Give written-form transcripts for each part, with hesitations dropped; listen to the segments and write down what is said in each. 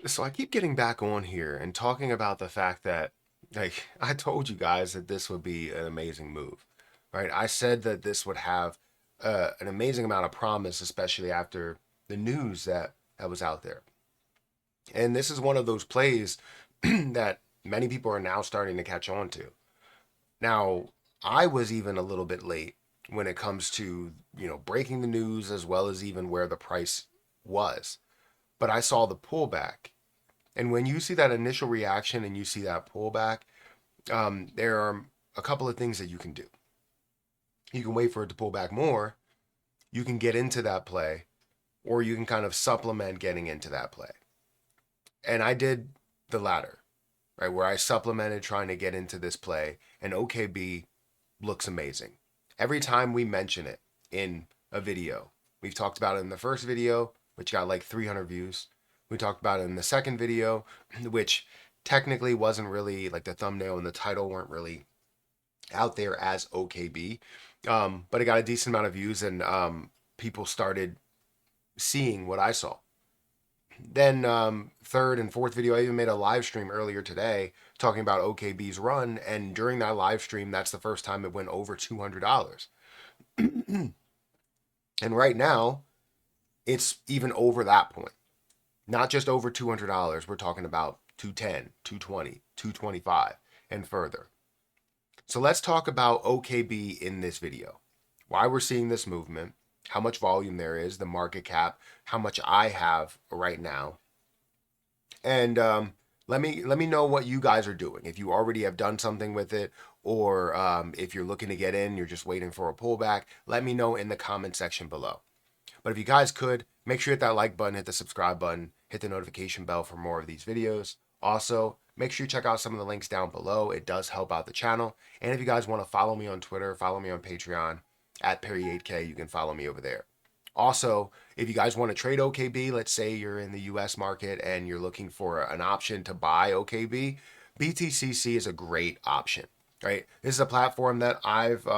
So I keep getting back on here and talking about the fact that, like, I told you guys that this would be an amazing move, right? I said that this would have an amazing amount of promise, especially after the news that was out there. And this is one of those plays that many people are now starting to catch on to. Now, I was even a little bit late when it comes to, breaking the news as well as even where the price was. But I saw the pullback. And when you see that initial reaction and you see that pullback, there are a couple of things that you can do. You can wait for it to pull back more. You can get into that play, or you can kind of supplement getting into that play. And I did the latter, right? Where I supplemented trying to get into this play, and OKB looks amazing. Every time we mention it in a video, we've talked about it in the first video, which got like 300 views. We talked about it in the second video, which technically wasn't really like the thumbnail and the title weren't really out there as OKB, but it got a decent amount of views and people started seeing what I saw. Then third and fourth video, I even made a live stream earlier today talking about OKB's run, and during that live stream, that's the first time it went over $200. And right now, it's even over that point. Not just over $200, we're talking about 210, 220, 225, and further. So let's talk about OKB in this video. Why we're seeing this movement, how much volume there is, the market cap, how much I have right now. And let me know what you guys are doing. If you already have done something with it, or if you're looking to get in, you're just waiting for a pullback, let me know in the comment section below. But if you guys could, make sure you hit that like button, hit the subscribe button, hit the notification bell for more of these videos. Also, make sure you check out some of the links down below. It does help out the channel. And if you guys want to follow me on Twitter, follow me on Patreon at Perry8K, you can follow me over there. Also, if you guys want to trade OKB, let's say you're in the US market and you're looking for an option to buy OKB, BTCC is a great option, right? This is a platform that I've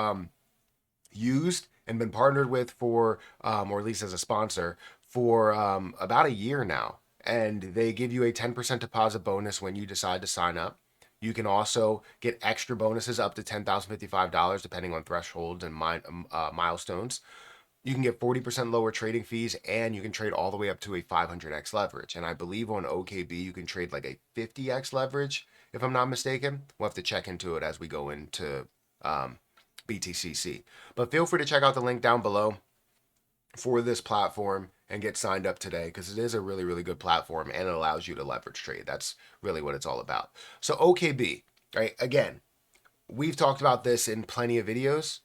used and been partnered with for, or at least as a sponsor, for about a year now. And they give you a 10% deposit bonus when you decide to sign up. You can also get extra bonuses up to $10,055 depending on thresholds and milestones. You can get 40% lower trading fees, and you can trade all the way up to a 500x leverage. And I believe on OKB, you can trade like a 50x leverage, if I'm not mistaken. We'll have to check into it as we go into BTCC. But feel free to check out the link down below for this platform and get signed up today, because it is a really, really good platform and it allows you to leverage trade. That's really what it's all about. So OKB, right? Again, we've talked about this in plenty of videos.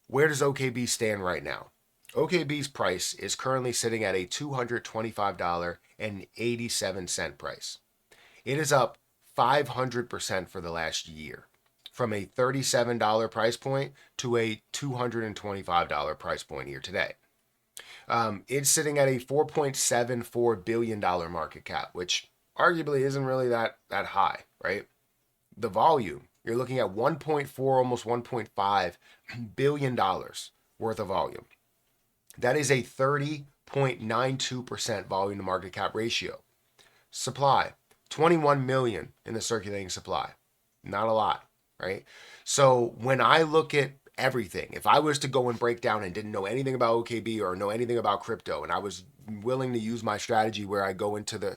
Where does OKB stand right now? OKB's price is currently sitting at a $225.87 price. It is up 500% for the last year, from a $37 price point to a $225 price point here today. It's sitting at a $4.74 billion market cap, which arguably isn't really that high, right? The volume, you're looking at 1.4, almost $1.5 billion worth of volume. That is a 30.92% volume to market cap ratio. Supply, 21 million in the circulating supply. Not a lot, right? So when I look at everything, if I was to go and break down and didn't know anything about OKB or know anything about crypto, and I was willing to use my strategy where I go into the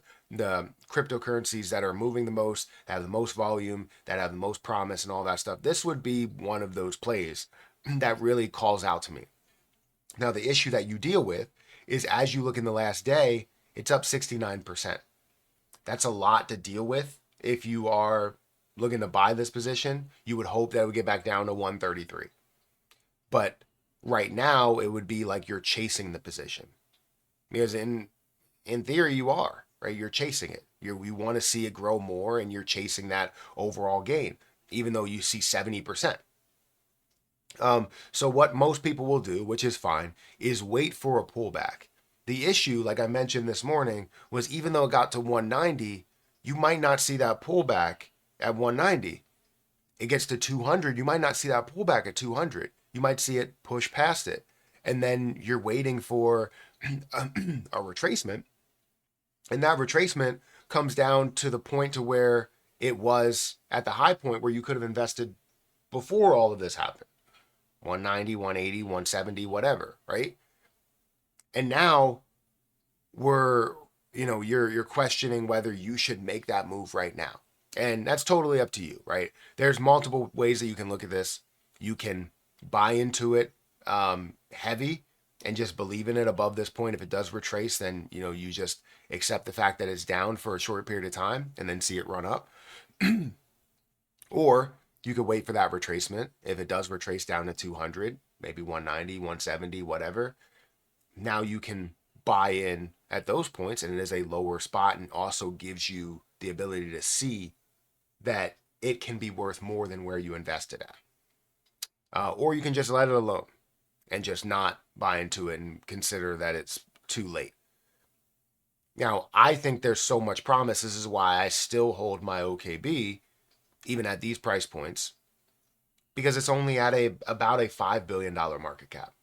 cryptocurrencies that are moving the most, that have the most volume, that have the most promise and all that stuff, this would be one of those plays that really calls out to me. Now, the issue that you deal with is as you look in the last day, it's up 69%. That's a lot to deal with. If you are looking to buy this position, you would hope that it would get back down to 133. But right now, it would be like you're chasing the position. Because in theory, you are, right? You're chasing it. You want to see it grow more, and you're chasing that overall gain, even though you see 70%. So what most people will do, which is fine, is wait for a pullback. The issue, like I mentioned this morning, was even though it got to 190, you might not see that pullback at 190. It gets to 200, you might not see that pullback at 200. You might see it push past it. And then you're waiting for a retracement. And that retracement comes down to the point to where it was at the high point where you could have invested before all of this happened. 190, 180, 170, whatever, right? And now we're, you're questioning whether you should make that move right now. And that's totally up to you, right? There's multiple ways that you can look at this. You can buy into it heavy and just believe in it above this point. If it does retrace, then you just accept the fact that it's down for a short period of time and then see it run up. Or you could wait for that retracement. If it does retrace down to 200, maybe 190, 170, whatever, now you can buy in at those points, and it is a lower spot and also gives you the ability to see that it can be worth more than where you invested at. Or you can just let it alone and just not buy into it and consider that it's too late. Now, I think there's so much promise. This is why I still hold my OKB, even at these price points, because it's only at about a $5 billion market cap.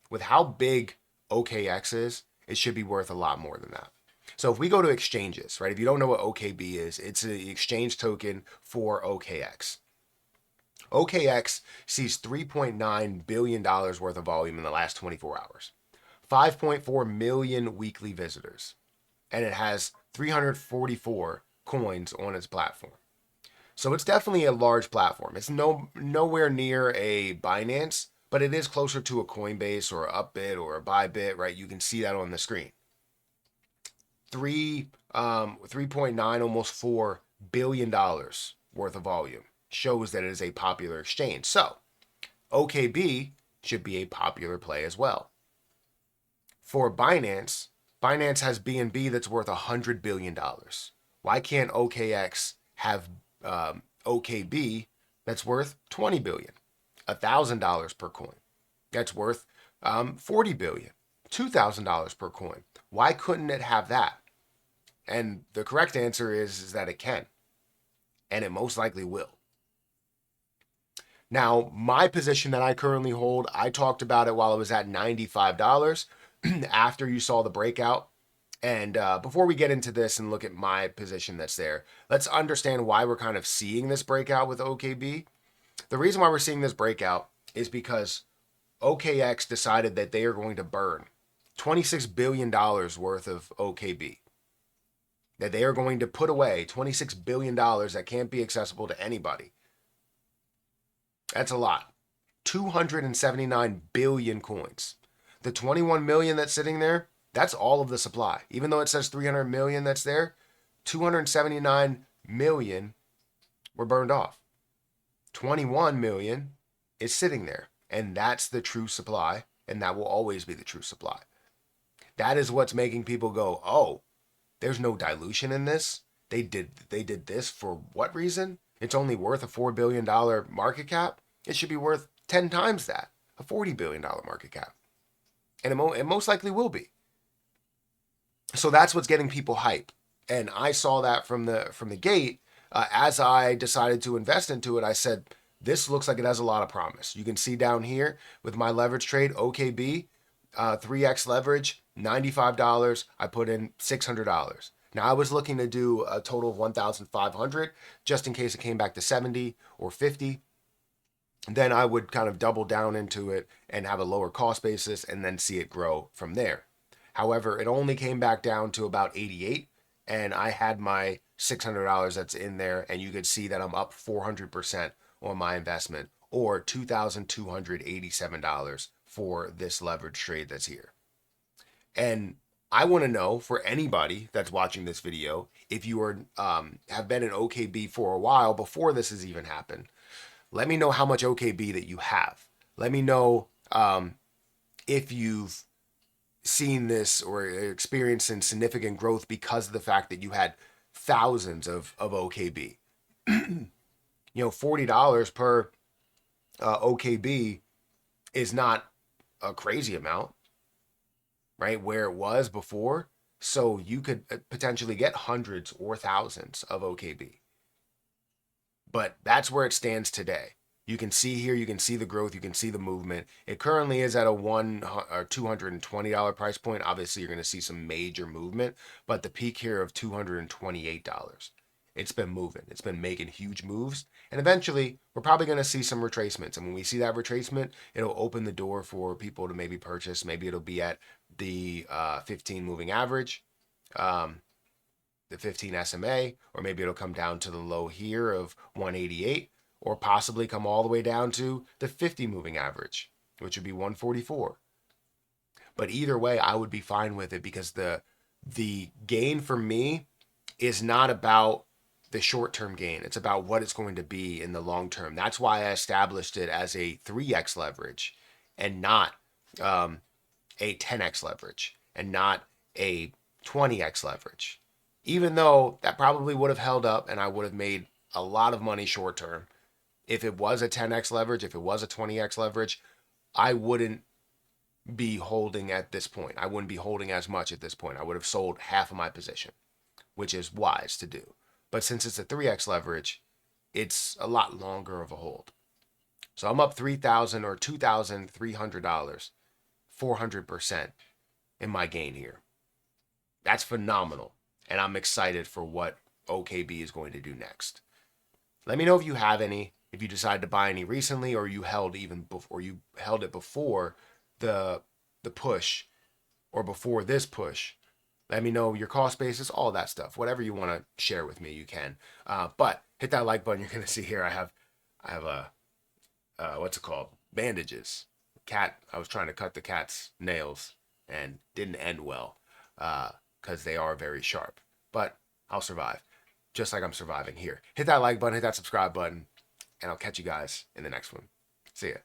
With how big OKX is, it should be worth a lot more than that. So if we go to exchanges, right? If you don't know what OKB is, it's an exchange token for OKX. OKX sees $3.9 billion worth of volume in the last 24 hours, 5.4 million weekly visitors, and it has 344 coins on its platform. So it's definitely a large platform. It's nowhere near a Binance, but it is closer to a Coinbase or a Upbit or a Bybit, right? You can see that on the screen. 3.9, almost $4 billion worth of volume shows that it is a popular exchange. So OKB should be a popular play as well. For Binance has BNB that's worth $100 billion. Why can't OKX have OKB that's worth $20 billion? $1,000 per coin. That's worth $40 billion. $2,000 per coin. Why couldn't it have that? And the correct answer is that it can. And it most likely will. Now, my position that I currently hold, I talked about it while it was at $95 after you saw the breakout. And before we get into this and look at my position that's there, let's understand why we're kind of seeing this breakout with OKB. The reason why we're seeing this breakout is because OKX decided that they are going to burn $26 billion worth of OKB. That they are going to put away $26 billion that can't be accessible to anybody. That's a lot. 279 billion coins. The 21 million that's sitting there, that's all of the supply. Even though it says 300 million that's there, 279 million were burned off. 21 million is sitting there. And that's the true supply. And that will always be the true supply. That is what's making people go, oh, there's no dilution in this. They did this for what reason? It's only worth a $4 billion market cap. It should be worth 10 times that, a $40 billion market cap. And it most likely will be. So that's what's getting people hype. And I saw that from the gate. As I decided to invest into it, I said, this looks like it has a lot of promise. You can see down here with my leverage trade, OKB, 3x leverage, $95. I put in $600. Now I was looking to do a total of 1,500 just in case it came back to 70 or 50. Then I would kind of double down into it and have a lower cost basis and then see it grow from there. However, it only came back down to about 88 and I had my $600 that's in there, and you could see that I'm up 400% on my investment, or $2,287 for this leverage trade that's here. And I want to know, for anybody that's watching this video, if you are have been in OKB for a while before this has even happened, let me know how much OKB that you have. Let me know if you've seen this or experiencing significant growth because of the fact that you had thousands of OKB. $40 per OKB is not a crazy amount, right? Where it was before. So you could potentially get hundreds or thousands of OKB. But that's where it stands today. You can see here, you can see the growth, you can see the movement. It currently is at a $220 price point. Obviously, you're going to see some major movement, but the peak here of $228. It's been moving. It's been making huge moves. And eventually, we're probably going to see some retracements. And when we see that retracement, it'll open the door for people to maybe purchase. Maybe it'll be at the 15 moving average, um, the 15 SMA, or maybe it'll come down to the low here of 188, or possibly come all the way down to the 50 moving average, which would be 144. But either way, I would be fine with it because the gain for me is not about the short-term gain. It's about what it's going to be in the long term. That's why I established it as a 3x leverage and not a 10x leverage and not a 20x leverage. Even though that probably would have held up and I would have made a lot of money short term. If it was a 10x leverage, if it was a 20x leverage, I wouldn't be holding at this point. I wouldn't be holding as much at this point. I would have sold half of my position, which is wise to do. But since it's a 3x leverage, it's a lot longer of a hold. So I'm up $3,000 or $2,300, 400% in my gain here. That's phenomenal. And I'm excited for what OKB is going to do next. Let me know if you have any, if you decided to buy any recently, or you held it before the push or before this push. Let me know your cost basis, all that stuff. Whatever you want to share with me, you can. But hit that like button. You're gonna see here I have a what's it called? Bandages. Cat. I was trying to cut the cat's nails and didn't end well because they are very sharp. But I'll survive, just like I'm surviving here. Hit that like button, hit that subscribe button, and I'll catch you guys in the next one. See ya.